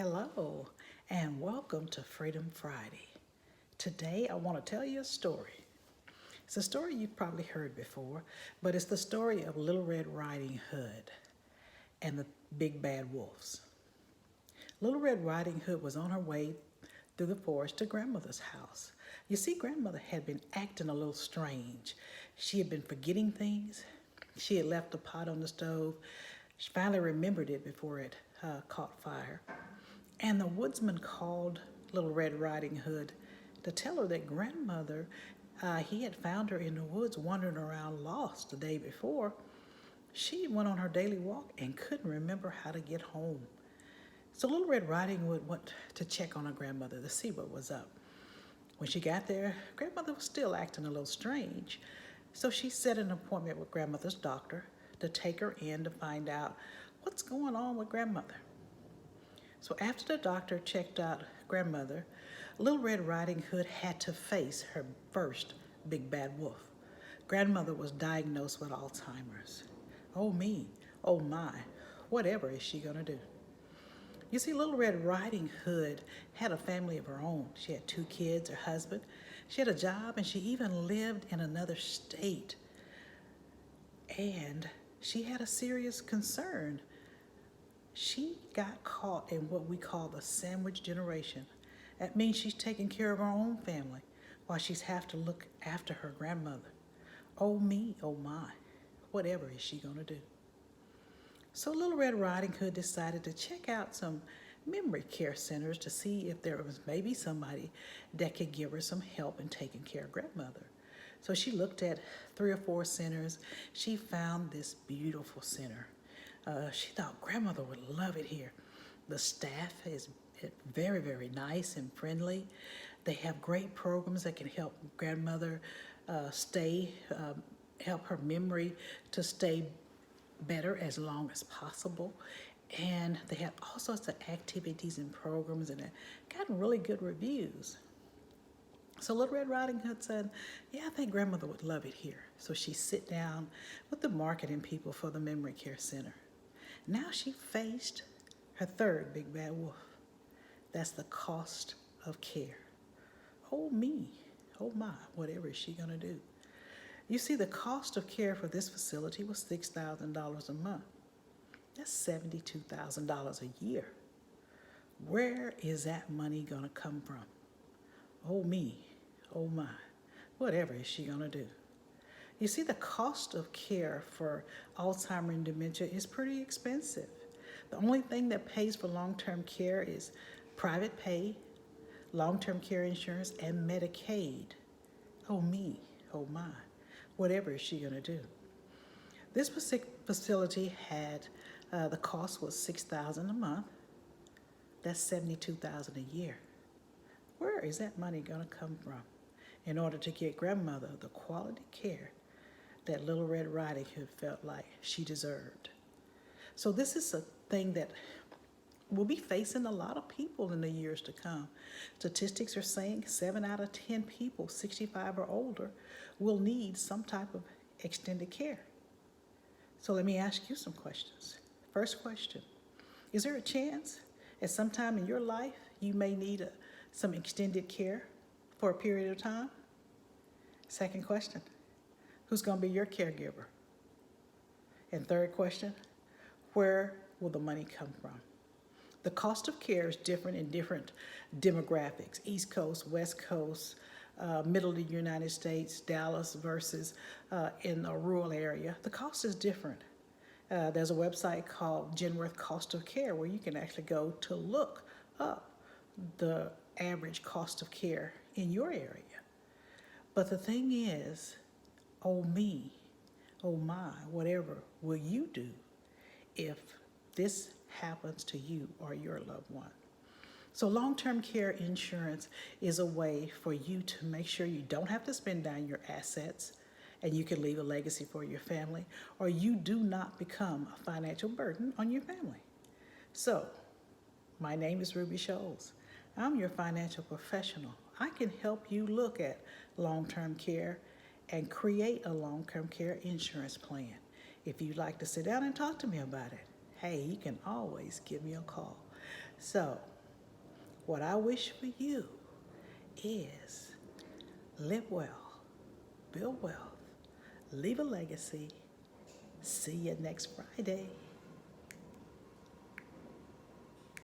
Hello, and welcome to Freedom Friday. Today, I want to tell you a story. It's a story you've probably heard before, but it's the story of Little Red Riding Hood and the Big Bad Wolves. Little Red Riding Hood was on her way through the forest to Grandmother's house. You see, Grandmother had been acting a little strange. She had been forgetting things. She had left the pot on the stove. She finally remembered it before it caught fire. And the woodsman called Little Red Riding Hood to tell her that Grandmother, he had found her in the woods wandering around lost the day before. She went on her daily walk and couldn't remember how to get home. So Little Red Riding Hood went to check on her grandmother to see what was up. When she got there, Grandmother was still acting a little strange. So she set an appointment with Grandmother's doctor to take her in to find out what's going on with Grandmother. So after the doctor checked out Grandmother, Little Red Riding Hood had to face her first big bad wolf. Grandmother was diagnosed with Alzheimer's. Oh me, oh my, whatever is she gonna do? You see, Little Red Riding Hood had a family of her own. She had 2 kids, her husband. She had a job, and she even lived in another state. And she had a serious concern. She got caught in what we call the sandwich generation. That means she's taking care of her own family while she's have to look after her grandmother. Oh me, oh my, whatever is she gonna do? So Little Red Riding Hood decided to check out some memory care centers to see if there was maybe somebody that could give her some help in taking care of grandmother. So she looked at 3 or 4 centers. She found this beautiful center. She thought grandmother would love it here. The staff is very, very nice and friendly. They have great programs that can help grandmother help her memory to stay better as long as possible. And they have all sorts of activities and programs, and it got really good reviews. So Little Red Riding Hood said, yeah, I think grandmother would love it here. So she sit down with the marketing people for the Memory Care Center. Now she faced her third big bad wolf. That's the cost of care. Oh me, oh my, whatever is she gonna do? You see, the cost of care for this facility was $6,000 a month. That's $72,000 a year. Where is that money gonna come from? Oh me, oh my, whatever is she gonna do? You see, the cost of care for Alzheimer's and dementia is pretty expensive. The only thing that pays for long-term care is private pay, long-term care insurance, and Medicaid. Oh me, oh my, whatever is she gonna do? This facility had, the cost was $6,000 a month. That's $72,000 a year. Where is that money gonna come from in order to get grandmother the quality care that Little Red Riding Hood felt like she deserved? So this is a thing that will be facing a lot of people in the years to come. Statistics are saying 7 out of 10 people 65 or older will need some type of extended care. So let me ask you some questions. First question, is there a chance at some time in your life you may need some extended care for a period of time? Second question, who's gonna be your caregiver? And third question, where will the money come from? The cost of care is different in different demographics: East Coast, West Coast, middle of the United States, Dallas versus in a rural area. The cost is different. There's a website called Genworth Cost of Care where you can actually go to look up the average cost of care in your area. But the thing is, oh me, oh my, whatever will you do if this happens to you or your loved one? So long-term care insurance is a way for you to make sure you don't have to spend down your assets and you can leave a legacy for your family, or you do not become a financial burden on your family. So, my name is Ruby Scholes. I'm your financial professional. I can help you look at long-term care and create a long-term care insurance plan. If you'd like to sit down and talk to me about it, hey, you can always give me a call. So, what I wish for you is live well, build wealth, leave a legacy. See you next Friday.